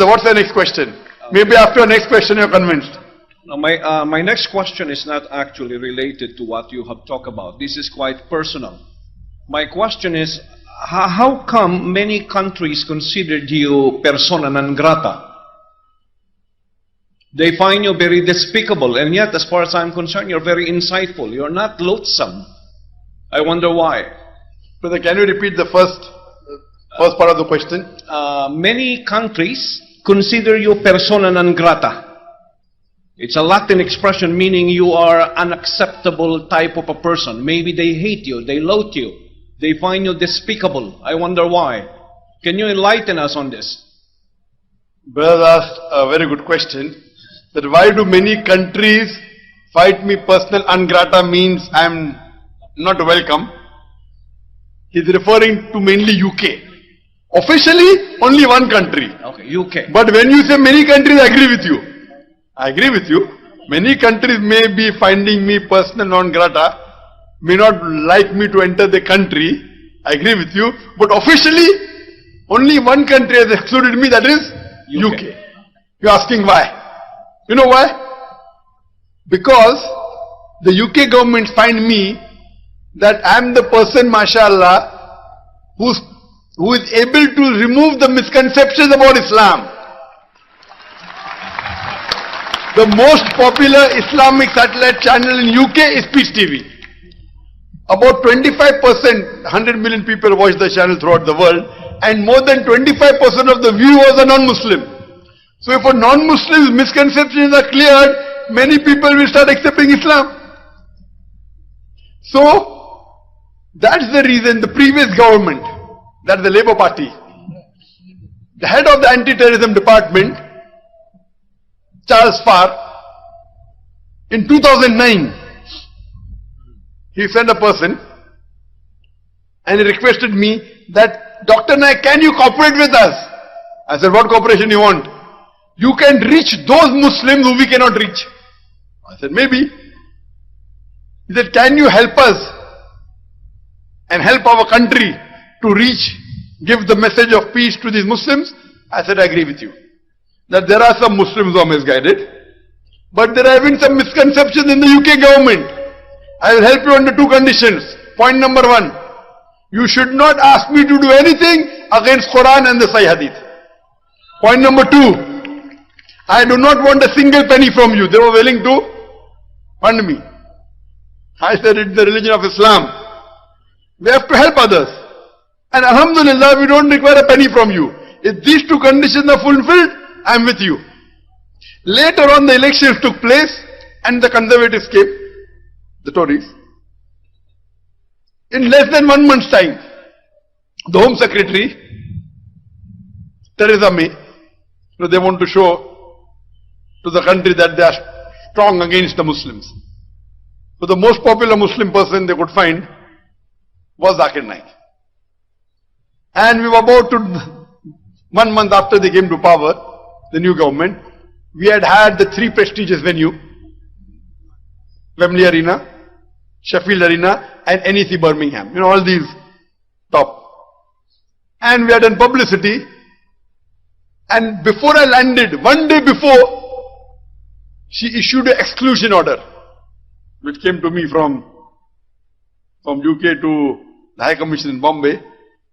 So what's the next question? Maybe after your next question you're convinced. Now my next question is not actually related to what you have talked about. This is quite personal. My question is, how come many countries considered you persona non grata? They find you very despicable, and yet, as far as I'm concerned, you're very insightful. You're not loathsome. I wonder why. Brother, can you repeat the first part of the question? Many countries consider you persona non grata. It's a Latin expression meaning you are unacceptable type of a person. Maybe they hate you, they loathe you, they find you despicable. I wonder why. Can you enlighten us on this? Brother asked a very good question. That why do many countries fight me personal ungrata means I am not welcome. He is referring to mainly UK. Officially, only one country. Okay, UK. But when you say many countries, I agree with you. I agree with you. Many countries may be finding me personal non grata, may not like me to enter the country. I agree with you. But officially, only one country has excluded me, that is UK. You're asking why? You know why? Because the UK government find me that I am the person, mashallah, who is able to remove the misconceptions about Islam. The most popular Islamic satellite channel in UK is Peace TV. About 25%, 100 million people watch the channel throughout the world, and more than 25% of the viewers are non-Muslim. So if a non-Muslim's misconceptions are cleared, many people will start accepting Islam. So, that's the reason the previous government, that's the Labour Party, the head of the anti-terrorism department, Charles Farr, in 2009, he sent a person and he requested me that, Dr. Naik, can you cooperate with us? I said, what cooperation you want? You can reach those Muslims who we cannot reach. I said, maybe. He said, can you help us and help our country to reach, give the message of peace to these Muslims? I said, I agree with you. That there are some Muslims who are misguided, but there have been some misconceptions in the UK government. I will help you under two conditions. Point number one, you should not ask me to do anything against Quran and the Sahih Hadith. Point number two, I do not want a single penny from you. They were willing to fund me. I said, it's the religion of Islam. We have to help others. And alhamdulillah, we don't require a penny from you. If these two conditions are fulfilled, I am with you. Later on, the elections took place and the conservatives came, the Tories. In less than 1 month's time, the Home Secretary, Theresa May, they want to show to the country that they are strong against the Muslims. So the most popular Muslim person they could find was Zakir Naik. And we were about to, 1 month after they came to power, the new government, we had the 3 prestigious venues, Wembley Arena, Sheffield Arena and NEC Birmingham. All these top. And we had done publicity. And before I landed, 1 day before, she issued an exclusion order, which came to me from UK to the High Commission in Bombay,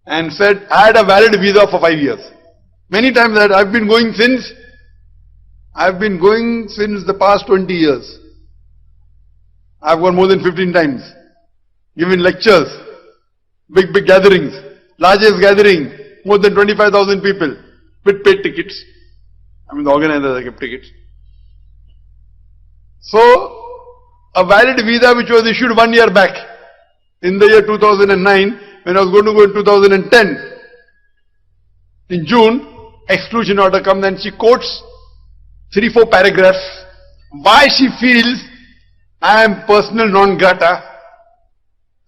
and said I had a valid visa for 5 years. Many times that I've been going since the past 20 years. I've gone more than 15 times, given lectures, big gatherings, largest gathering, more than 25,000 people, with paid tickets. The organizers kept tickets. So, a valid visa which was issued 1 year back, in the year 2009, when I was going to go in 2010, in June, exclusion order comes and she quotes 3-4 paragraphs, why she feels I am personal non grata,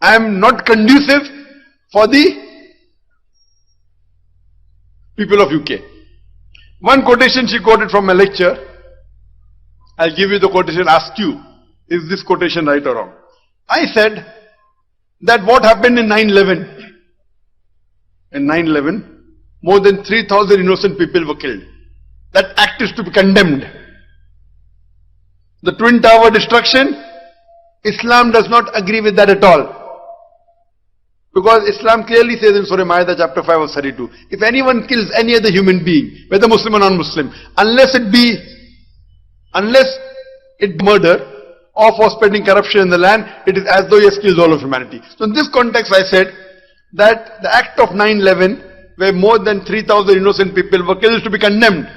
I am not conducive for the people of UK. One quotation she quoted from a lecture, I'll give you the quotation, ask you, is this quotation right or wrong? I said that what happened in 9/11? In 9/11, more than 3,000 innocent people were killed. that act is to be condemned. The Twin Tower destruction, Islam does not agree with that at all. Because Islam clearly says in Surah Ma'idah chapter 5 verse 32, if anyone kills any other human being, whether Muslim or non-Muslim, unless it be murder or for spreading corruption in the land, it is as though he has killed all of humanity. So in this context I said that the act of 9/11, where more than 3,000 innocent people were killed, is to be condemned.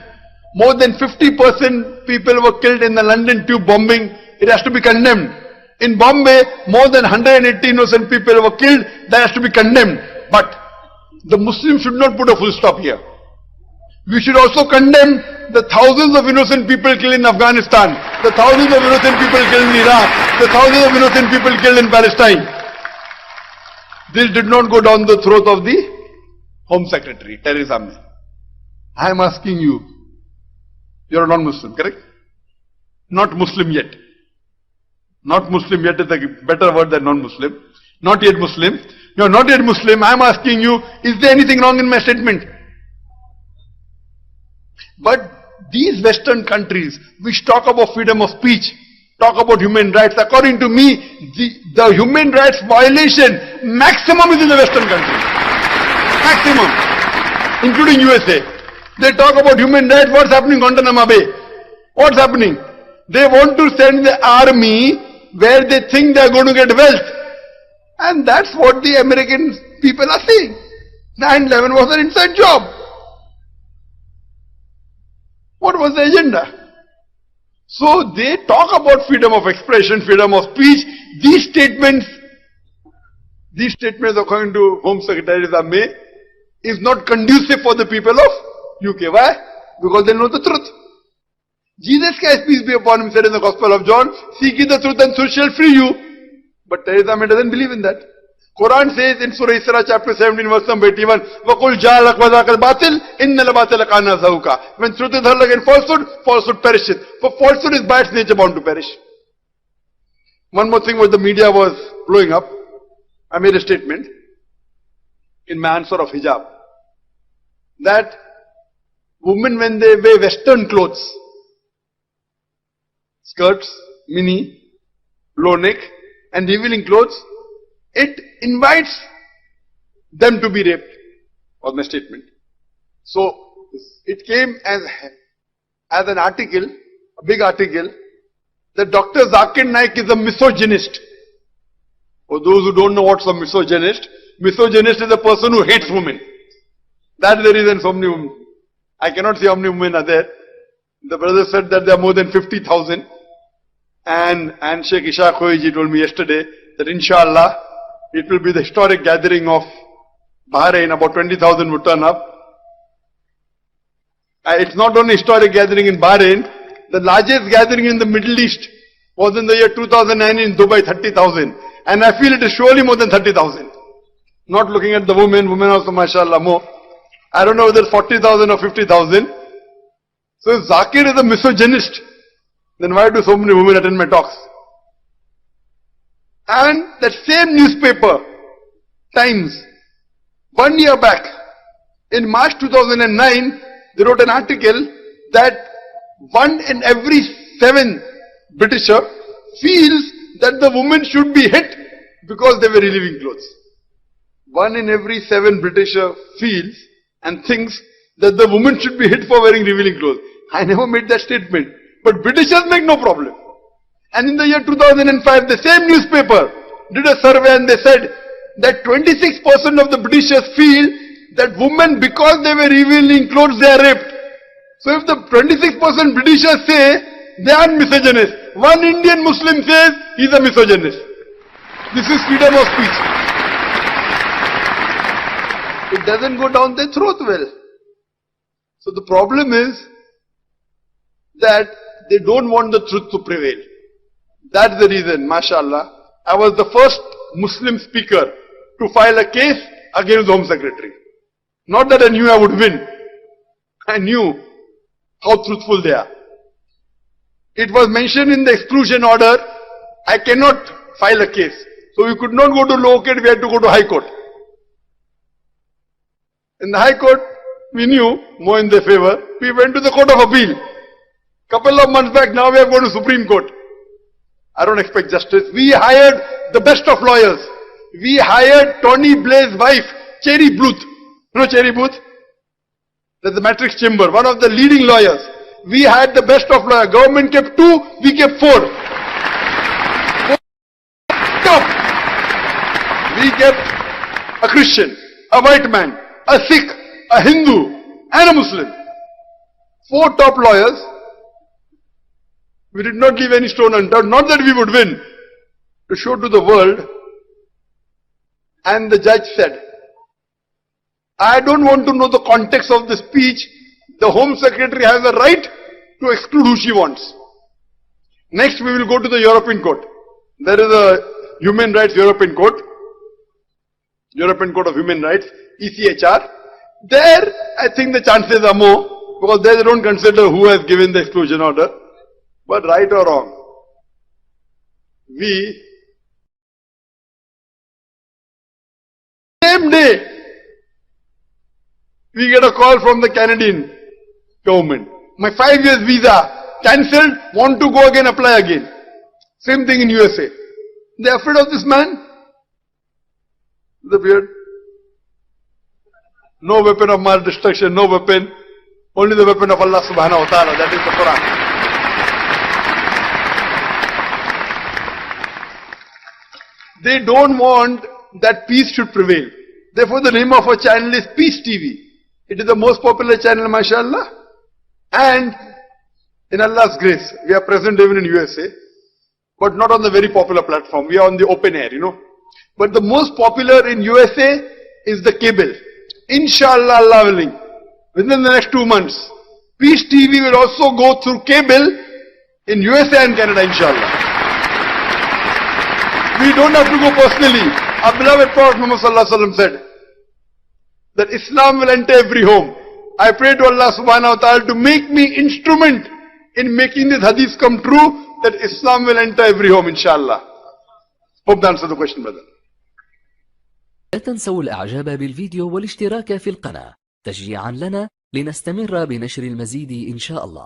More than 50% people were killed in the London tube bombing, it has to be condemned. In Bombay, more than 180 innocent people were killed, that has to be condemned. But the Muslims should not put a full stop here. We should also condemn the thousands of innocent people killed in Afghanistan, the thousands of innocent people killed in Iraq, the thousands of innocent people killed in Palestine. This did not go down the throat of the Home Secretary, Theresa May. I am asking you, you are a non-Muslim, correct? Not Muslim yet. Not Muslim yet is a better word than non-Muslim. Not yet Muslim. You are not yet Muslim. I am asking you, is there anything wrong in my statement? But these Western countries which talk about freedom of speech, talk about human rights, according to me, the human rights violation maximum is in the Western countries. Maximum. Including USA. They talk about human rights. What's happening in Guantanamo Bay? What's happening? They want to send the army where they think they are going to get wealth. And that's what the American people are saying. 9/11 was an inside job. What was the agenda? So they talk about freedom of expression, freedom of speech. These statements according to Home Secretary May, is not conducive for the people of UK. Why? Because they know the truth. Jesus Christ, peace be upon him, said in the Gospel of John, seek ye the truth and truth shall free you. But Theresa May doesn't believe in that. Quran says in Surah Isra chapter 17 verse number 81, وَقُلْ جَعَلَكْ وَذَاكَ الْبَاطِلِ إِنَّ الْبَاطِلَ كَانَ زَهُوقًا. When truth is hurled against falsehood, falsehood perisheth. For falsehood is by its nature bound to perish. One more thing, what the media was blowing up, I made a statement in my answer of hijab, that women when they wear Western clothes, skirts, mini, low neck and revealing clothes, it invites them to be raped, was my statement. So it came as an article, a big article, that Dr. Naik is a misogynist. For those who don't know what's a misogynist, misogynist is a person who hates women. That's the reason so many women. I cannot say how many women are there. The brother said that there are more than 50,000. And Sheikh Ishaq Khoiji told me yesterday that inshallah it will be the historic gathering of Bahrain. About 20,000 would turn up. It's not only historic gathering in Bahrain. The largest gathering in the Middle East was in the year 2009 in Dubai, 30,000. And I feel it is surely more than 30,000. Not looking at the women also mashallah more. I don't know whether it's 40,000 or 50,000. So if Zakir is a misogynist, then why do so many women attend my talks? And that same newspaper, Times, 1 year back, in March 2009, they wrote an article that 1 in every 7 Britisher feels that the woman should be hit because they were relieving clothes. 1 in every 7 Britisher feels and thinks that the woman should be hit for wearing revealing clothes. I never made that statement. But Britishers make no problem. And in the year 2005, the same newspaper did a survey and they said that 26% of the Britishers feel that women, because they were revealing clothes, they are raped. So if the 26% Britishers say they are misogynists, one Indian Muslim says he is a misogynist. This is freedom of speech. It doesn't go down their throat well. So the problem is that they don't want the truth to prevail. That's the reason, mashallah, I was the first Muslim speaker to file a case against the Home Secretary. Not that I knew I would win. I knew how truthful they are. It was mentioned in the exclusion order, I cannot file a case. So we could not go to lower court, we had to go to High Court. In the High Court, we knew more in their favor. We went to the Court of Appeal. Couple of months back, now we are going to Supreme Court. I don't expect justice. We hired the best of lawyers. We hired Tony Blair's wife, Cherry Booth. You know Cherry Booth? That's the Matrix Chamber, one of the leading lawyers. We had the best of lawyers. Government kept 2, we kept 4. Top. We kept a Christian, a white man, a Sikh, a Hindu, and a Muslim. 4 top lawyers. We did not leave any stone unturned. Not that we would win. To show to the world. And the judge said, I don't want to know the context of the speech. The Home Secretary has a right to exclude who she wants. Next we will go to the European Court. There is a Human Rights European Court. European Court of Human Rights, ECHR. There I think the chances are more, because there they don't consider who has given the exclusion order. But right or wrong, same day, we get a call from the Canadian government. My 5 years visa cancelled, want to go again, apply again. Same thing in USA. They are afraid of this man. The beard. No weapon of mass destruction, no weapon. Only the weapon of Allah subhanahu wa ta'ala, that is the Quran. They don't want that peace should prevail. Therefore the name of our channel is Peace TV. It is the most popular channel, mashallah. And in Allah's grace, we are present even in USA, but not on the very popular platform. We are on the open air, you know. But the most popular in USA is the cable. Inshallah, Allah willing, within the next 2 months, Peace TV will also go through cable in USA and Canada, inshallah. We don't have to go personally. Our beloved Prophet Muhammad Sallallahu Alaihi Wasallam said that Islam will enter every home. I pray to Allah subhanahu wa ta'ala to make me instrument in making this hadith come true, that Islam will enter every home, inshallah. Hope that answers the question, brother. لا تنسوا الإعجاب بالفيديو والاشتراك في القناة تشجيعا لنا لنستمر بنشر المزيد إن شاء الله.